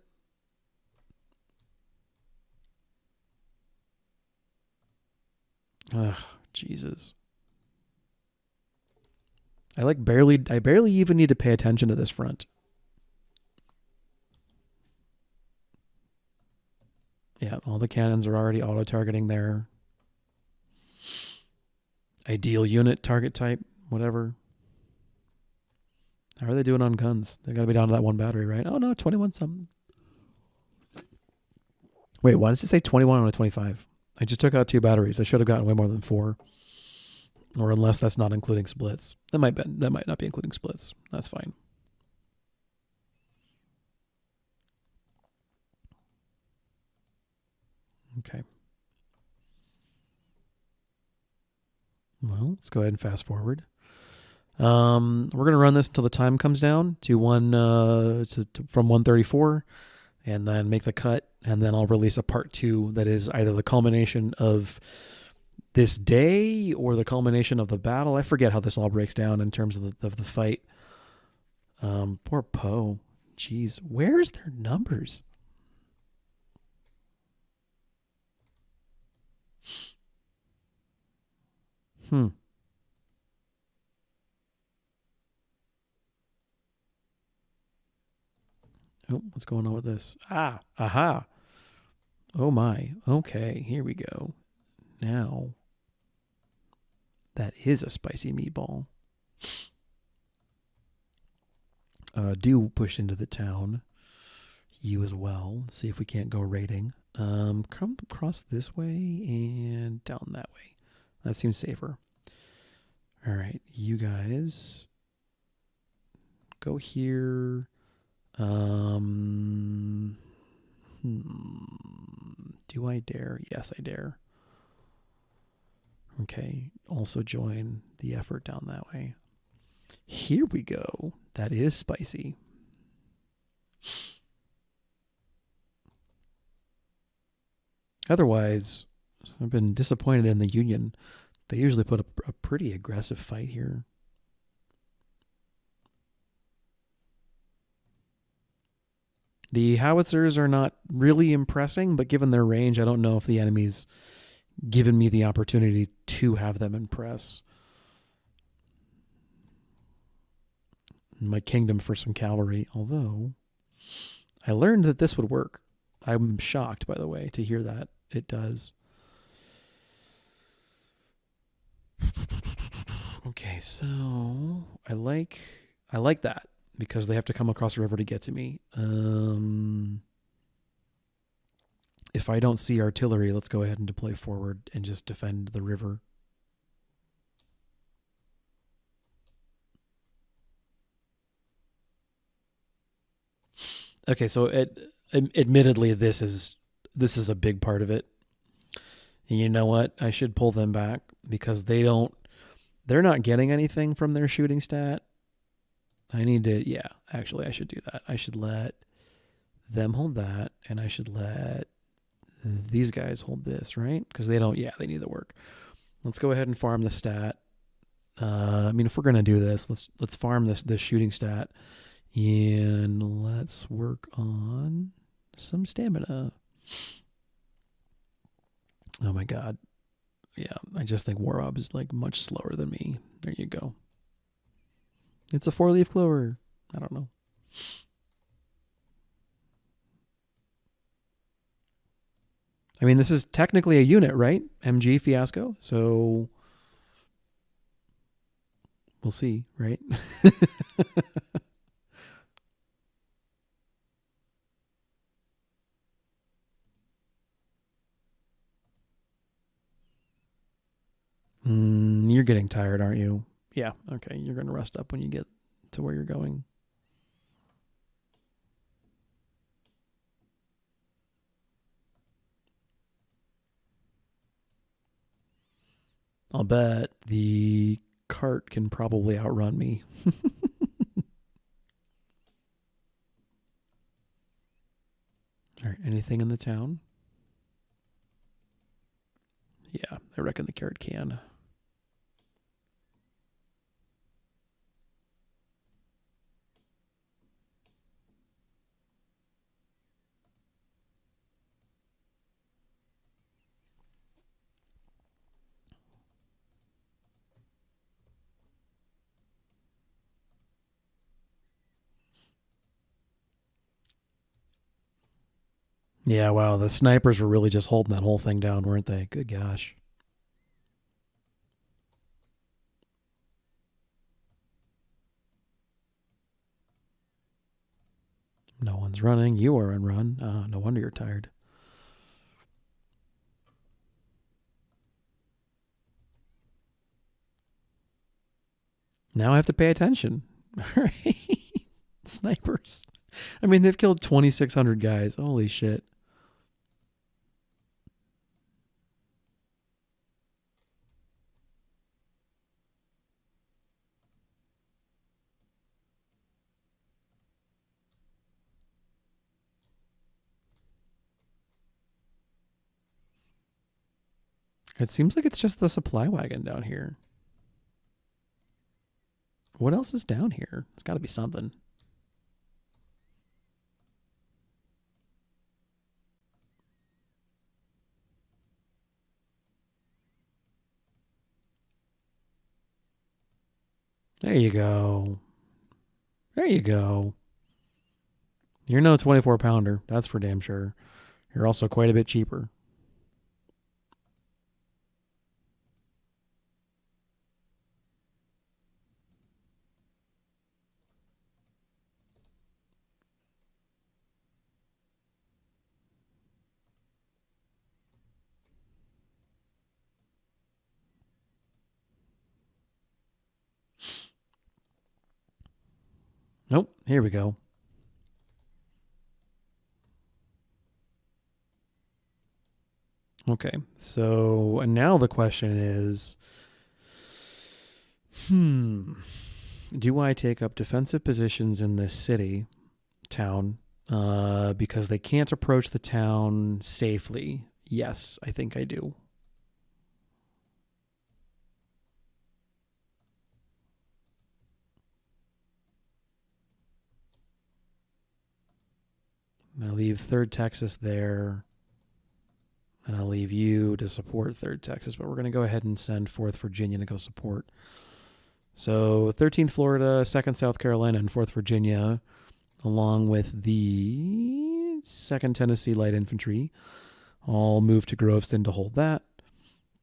Ugh, Jesus. I barely even need to pay attention to this front. Yeah, all the cannons are already auto-targeting there. Ideal unit, target type, whatever. How are they doing on guns? They gotta be down to that one battery, right? Oh no, 21 something. Wait, why does it say 21 on a 25? I just took out 2 batteries. I should have gotten way more than 4. Or unless that's not including splits. That might not be including splits. That's fine. Okay. Well, let's go ahead and fast forward. We're gonna run this until the time comes down to from 134, and then make the cut, and then I'll release a part 2 that is either the culmination of this day or the culmination of the battle. I forget how this all breaks down in terms of the fight. Poor Poe. Jeez, where's their numbers? Oh, what's going on with this? Aha. Oh my. Okay, here we go. Now, that is a spicy meatball. Do push into the town. You as well. Let's see if we can't go raiding. Come across this way and down that way. That seems safer. All right, you guys go here. Do I dare? Yes, I dare. Okay, also join the effort down that way. Here we go. That is spicy. Otherwise, I've been disappointed in the Union. They usually put a pretty aggressive fight here. The howitzers are not really impressing, but given their range, I don't know if the enemy's given me the opportunity to have them impress. My kingdom for some cavalry, although I learned that this would work. I'm shocked, by the way, to hear that it does. Okay, so I like that because they have to come across the river to get to me. If I don't see artillery, let's go ahead and deploy forward and just defend the river. Okay, so admittedly, this is a big part of it. And you know what? I should pull them back because they're not getting anything from their shooting stat. Actually I should do that. I should let them hold that, and I should let these guys hold this, right? Because they need the work. Let's go ahead and farm the stat. If we're gonna do this, let's farm this shooting stat, and let's work on some stamina. Oh my god. Yeah, I just think Warbob is like much slower than me. There you go. It's a 4-leaf clover. I don't know. I mean, this is technically a unit, right? MG Fiasco. So we'll see, right? You're getting tired, aren't you? Yeah, okay. You're going to rest up when you get to where you're going. I'll bet the cart can probably outrun me. All right, anything in the town? Yeah, I reckon the cart can. Yeah, wow, the snipers were really just holding that whole thing down, weren't they? Good gosh. No one's running. You are on run. No wonder you're tired. Now I have to pay attention. All right. Snipers. I mean, they've killed 2,600 guys. Holy shit. It seems like it's just the supply wagon down here. What else is down here? It's got to be something. There you go. There you go. You're no 24 pounder. That's for damn sure. You're also quite a bit cheaper. Nope. Here we go. Okay. So, and now the question is do I take up defensive positions in this city, town, because they can't approach the town safely? Yes, I think I do. I leave 3rd Texas there, and I'll leave you to support 3rd Texas, but we're going to go ahead and send 4th Virginia to go support. So 13th Florida, 2nd South Carolina, and 4th Virginia, along with the 2nd Tennessee Light Infantry, all move to Groveston to hold that.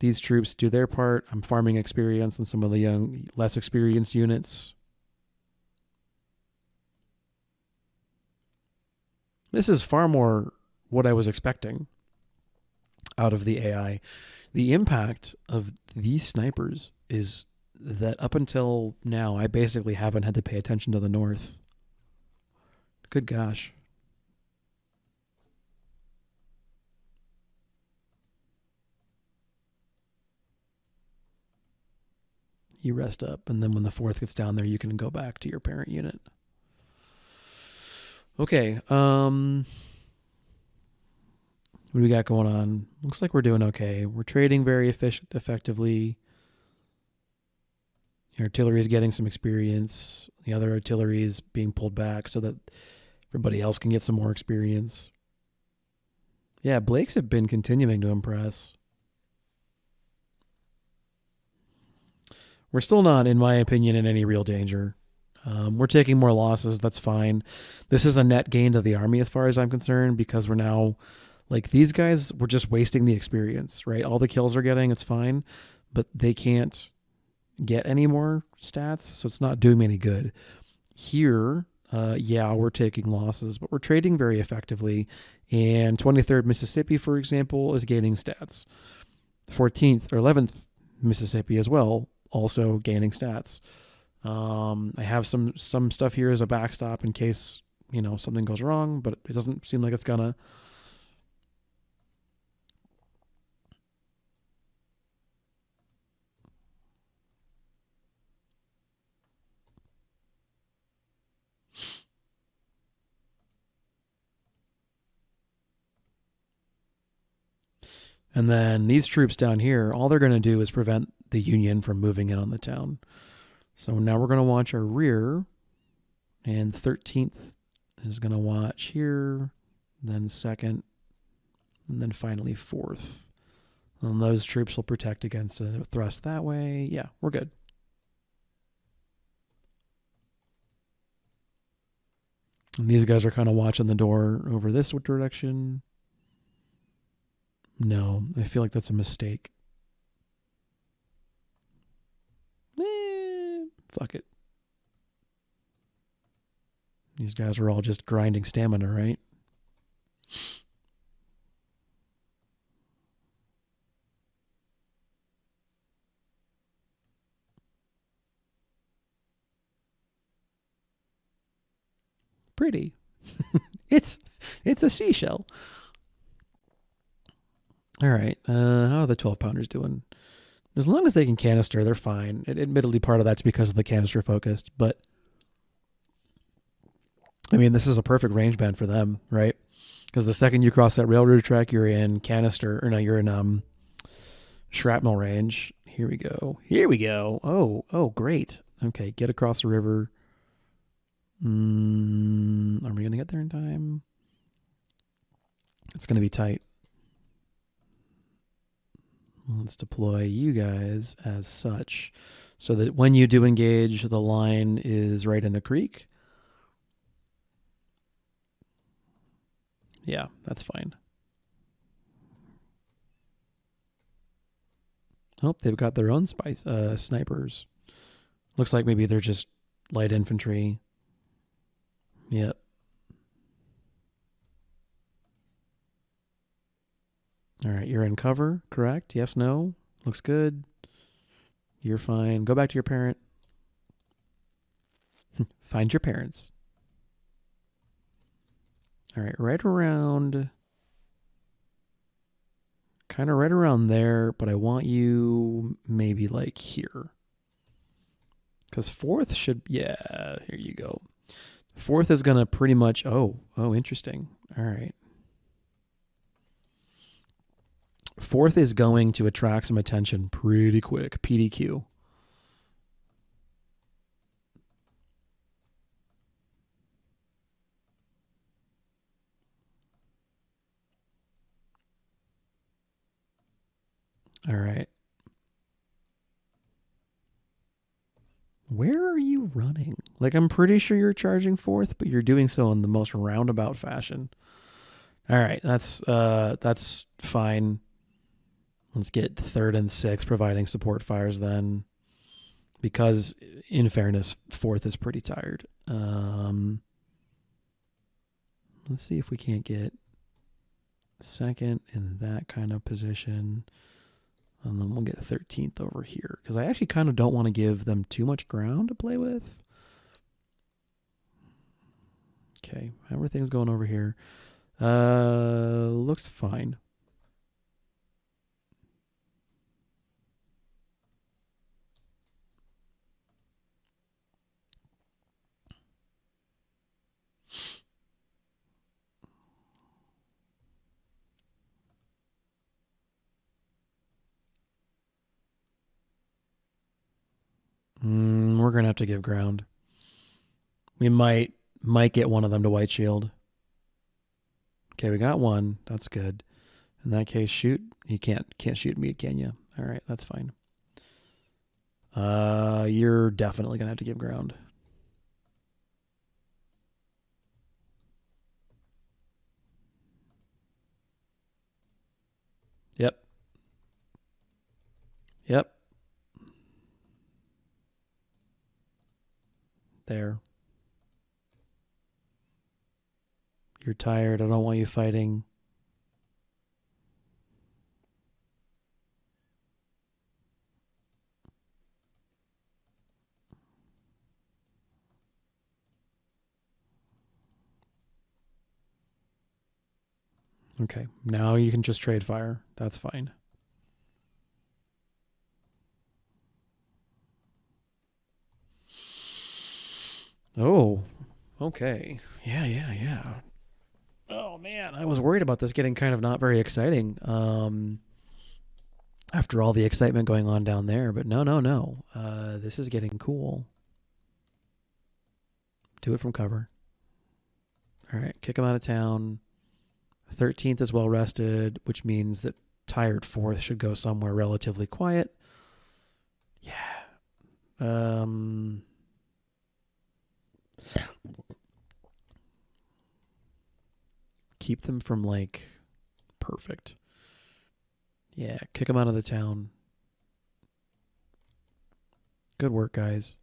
These troops do their part. I'm farming experience on some of the young, less experienced units. This is far more what I was expecting out of the AI. The impact of these snipers is that up until now, I basically haven't had to pay attention to the north. Good gosh. You rest up, and then when the 4th gets down there, you can go back to your parent unit. Okay, what do we got going on? Looks like we're doing okay. We're trading very effectively. Your artillery is getting some experience. The other artillery is being pulled back so that everybody else can get some more experience. Yeah, Blake's have been continuing to impress. We're still not, in my opinion, in any real danger. We're taking more losses. That's fine. This is a net gain to the army as far as I'm concerned, because we're now, like, these guys were just wasting the experience, right? All the kills are getting, it's fine, but they can't get any more stats, so it's not doing me any good. Here, yeah, we're taking losses, but we're trading very effectively. And 23rd Mississippi, for example, is gaining stats. 14th or 11th Mississippi as well, also gaining stats. I have some stuff here as a backstop in case, something goes wrong, but it doesn't seem like it's gonna. And then these troops down here, all they're going to do is prevent the Union from moving in on the town. So now we're going to watch our rear, and 13th is going to watch here, then 2nd, and then finally 4th. And those troops will protect against a thrust that way. Yeah, we're good. And these guys are kind of watching the door over this direction. No, I feel like that's a mistake. Fuck it. These guys are all just grinding stamina, right? Pretty. It's a seashell. All right. How are the 12-pounders doing? As long as they can canister, they're fine. Admittedly, part of that's because of the canister focused, but I mean, this is a perfect range band for them, right? Because the second you cross that railroad track, you're in canister, or no, you're in shrapnel range. Here we go. Oh, great. Okay, get across the river. Are we going to get there in time? It's going to be tight. Let's deploy you guys as such so that when you do engage, the line is right in the creek. Yeah, that's fine. Oh, they've got their own snipers. Looks like maybe they're just light infantry. Yep. All right, you're in cover, correct? Yes, no? Looks good. You're fine. Go back to your parent. Find your parents. All right, right around... kind of right around there, but I want you maybe like here. Because 4th should... yeah, here you go. 4th is going to pretty much... oh, interesting. All right. 4th is going to attract some attention pretty quick. PDQ. All right. Where are you running? Like, I'm pretty sure you're charging 4th, but you're doing so in the most roundabout fashion. All right, that's fine. Let's get 3rd and 6th providing support fires then, because in fairness, 4th is pretty tired. Let's see if we can't get 2nd in that kind of position. And then we'll get 13th over here, because I actually kind of don't want to give them too much ground to play with. Okay, everything's going over here. Looks fine. We're going to have to give ground. We might get one of them to white shield. Okay, we got one. That's good. In that case, shoot. You can't shoot meat, can you? All right, that's fine. You're definitely going to have to give ground. Yep. There. You're tired. I don't want you fighting. Okay, now you can just trade fire. That's fine. Oh, okay. Yeah. Oh man, I was worried about this getting kind of not very exciting. After all the excitement going on down there, but no, no, no. This is getting cool. Do it from cover. All right, kick him out of town. 13th is well rested, which means that tired 4th should go somewhere relatively quiet. Yeah. Keep them from like perfect. Yeah, kick them out of the town. Good work, guys.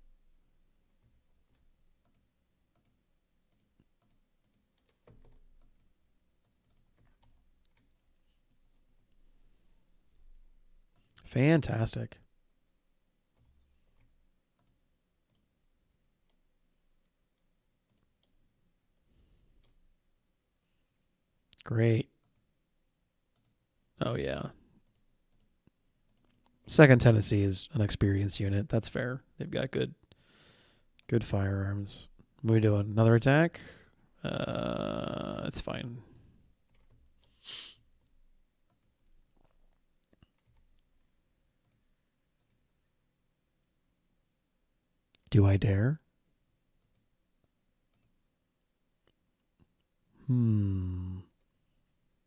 Fantastic. Great. Oh, yeah. Second Tennessee is an experienced unit. That's fair. They've got good firearms. What are we doing? Another attack? It's fine. Do I dare?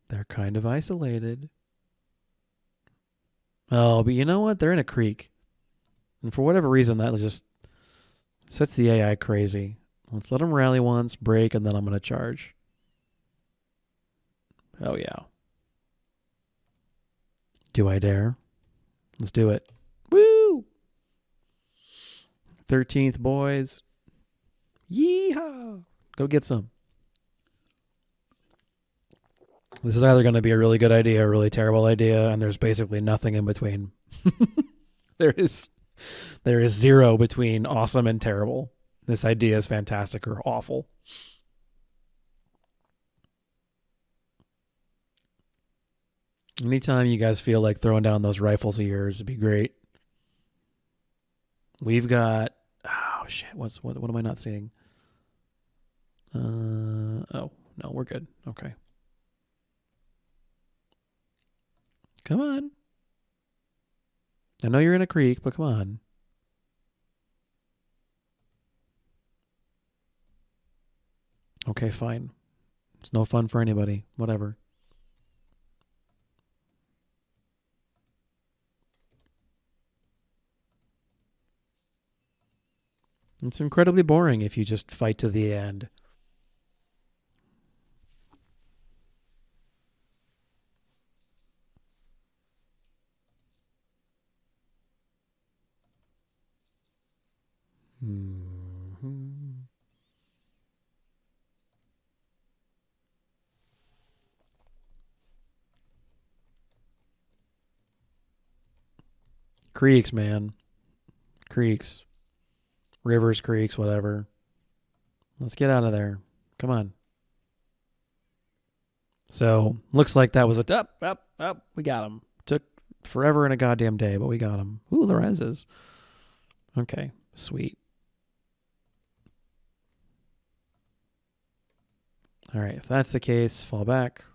They're kind of isolated. Oh, but you know what? They're in a creek. And for whatever reason, that just sets the AI crazy. Let's let them rally once, break, and then I'm going to charge. Oh, yeah. Do I dare? Let's do it. Woo! 13th, boys. Yeehaw! Go get some. This is either going to be a really good idea or a really terrible idea, and there's basically nothing in between. there is zero between awesome and terrible. This idea is fantastic or awful. Anytime you guys feel like throwing down those rifles of yours, it'd be great. We've got... Oh, shit. What am I not seeing? Oh, no, we're good. Okay. Come on. I know you're in a creek, but come on. Okay, fine. It's no fun for anybody. Whatever. It's incredibly boring if you just fight to the end. Mm-hmm. Creeks, man. Creeks. Rivers, creeks, whatever. Let's get out of there. Come on. So, looks like that was up. We got him. Took forever and a goddamn day, but we got him. Ooh, the reses. Okay, sweet. All right, if that's the case, fall back.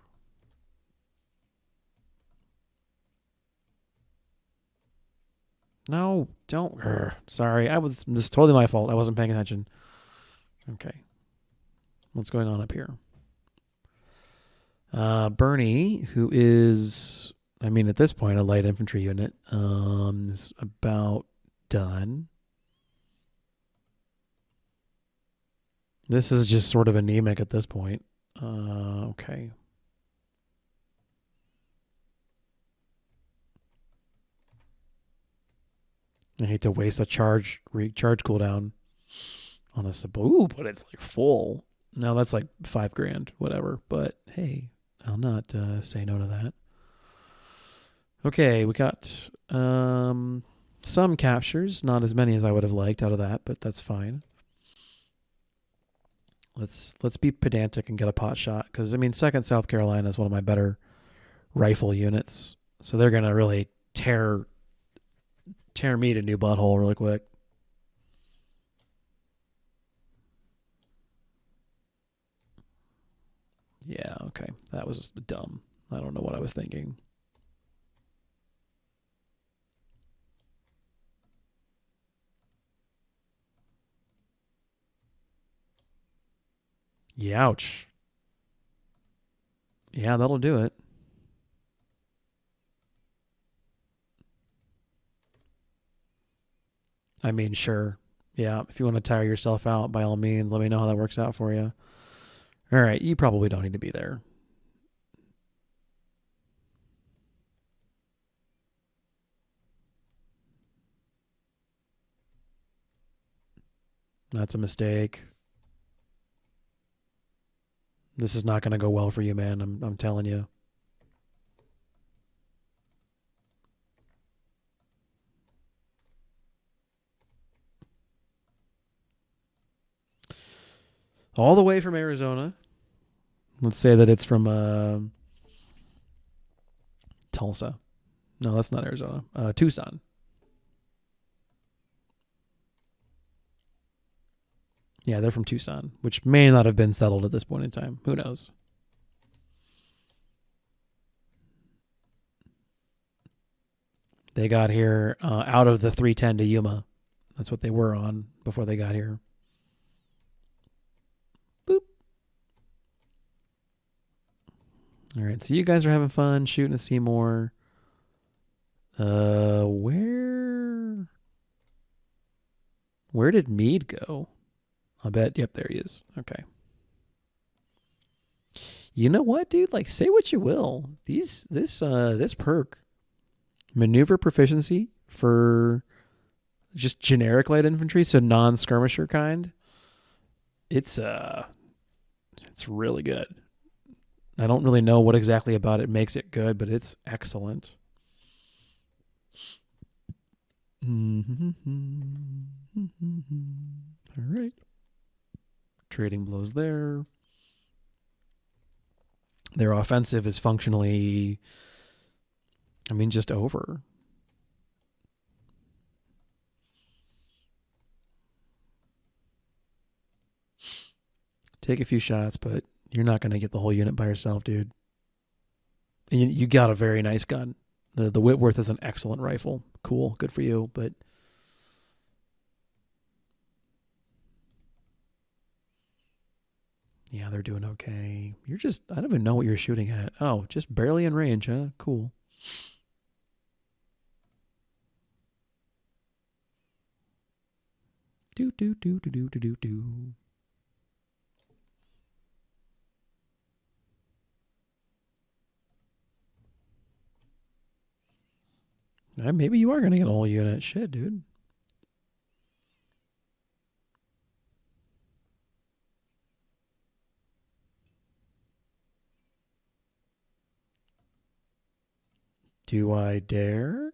No, don't. Sorry, this is totally my fault. I wasn't paying attention. Okay. What's going on up here? Bernie, who is, I mean, at this point, a light infantry unit, is about done. This is just sort of anemic at this point. Okay. I hate to waste a recharge cooldown on a Ooh, but it's like full. No, that's like $5,000, whatever. But hey, I'll not say no to that. Okay, we got some captures, not as many as I would have liked out of that, but that's fine. Let's be pedantic and get a pot shot, because I mean, 2nd South Carolina is one of my better rifle units, so they're gonna really tear me to new butthole really quick. Yeah, okay, that was dumb. I don't know what I was thinking. Youch. Yeah, that'll do it. I mean, sure. Yeah, if you want to tire yourself out, by all means, let me know how that works out for you. All right, you probably don't need to be there. That's a mistake. This is not going to go well for you, man. I'm telling you. All the way from Arizona. Let's say that it's from Tulsa. No, that's not Arizona. Tucson. Yeah, they're from Tucson, which may not have been settled at this point in time. Who knows? They got here out of the 310 to Yuma. That's what they were on before they got here. Boop. All right, so you guys are having fun shooting a Seymour. Where did Meade go? I bet. Yep, there he is. Okay. You know what, dude? Like, say what you will. This perk, maneuver proficiency for just generic light infantry, so non-skirmisher kind. It's really good. I don't really know what exactly about it makes it good, but it's excellent. All right. Trading blows there. Their offensive is functionally, just over. Take a few shots, but you're not going to get the whole unit by yourself, dude. And you got a very nice gun. The Whitworth is an excellent rifle. Cool, good for you, but yeah, they're doing okay. I don't even know what you're shooting at. Oh, just barely in range, huh? Cool. Do do do do do do do do. Maybe you are gonna get a whole unit. Shit, dude. Do I dare?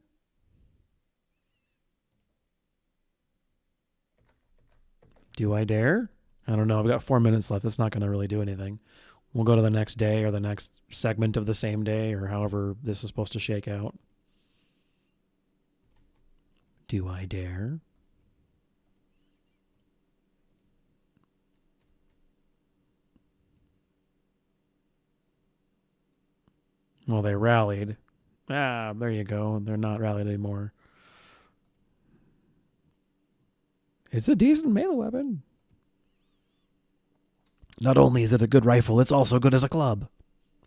Do I dare? I don't know. I've got 4 minutes left. That's not going to really do anything. We'll go to the next day or the next segment of the same day or however this is supposed to shake out. Do I dare? Well, they rallied. There you go. They're not rallied anymore. It's a decent melee weapon. Not only is it a good rifle, it's also good as a club.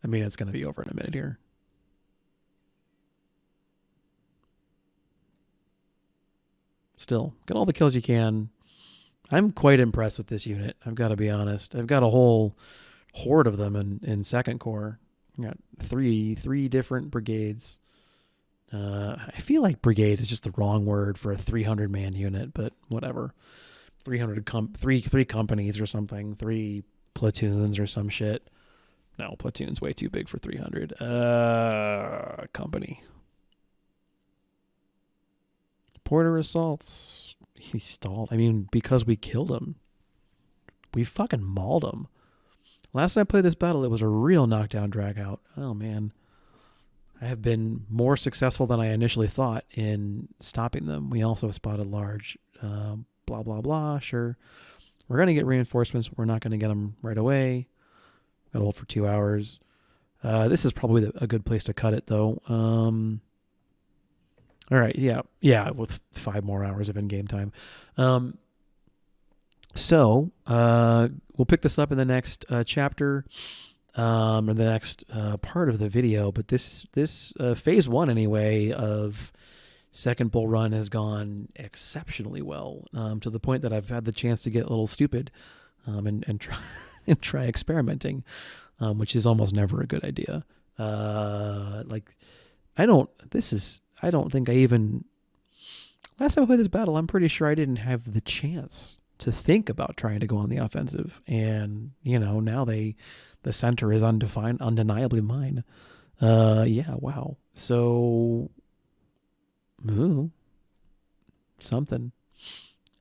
It's going to be over in a minute here. Still, get all the kills you can. I'm quite impressed with this unit. I've got to be honest. I've got a whole horde of them in Second Corps. I got three different brigades. I feel like brigade is just the wrong word for a 300-man unit, but whatever. 3 companies or something. 3 platoons or some shit. No, platoon's way too big for 300. Company. Porter assaults. He stalled. Because we killed him. We fucking mauled him. Last time I played this battle, it was a real knockdown drag out. Oh, man. I have been more successful than I initially thought in stopping them. We also spotted large. Blah, blah, blah. Sure. We're going to get reinforcements. We're not going to get them right away. Got to hold for 2 hours. This is probably a good place to cut it, though. All right. Yeah. With 5 more hours of in-game time. So we'll pick this up in the next chapter, or the next part of the video. But this phase one anyway of second bull run has gone exceptionally well, to the point that I've had the chance to get a little stupid, and try and try experimenting, which is almost never a good idea. I don't think I even, last time I played this battle, I'm pretty sure I didn't have the chance to think about trying to go on the offensive. And, now the center is undeniably mine. Yeah, wow. So, something.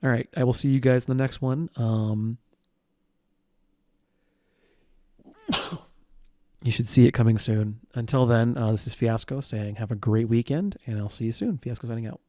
All right, I will see you guys in the next one. You should see it coming soon. Until then, this is Fiasco saying have a great weekend, and I'll see you soon. Fiasco signing out.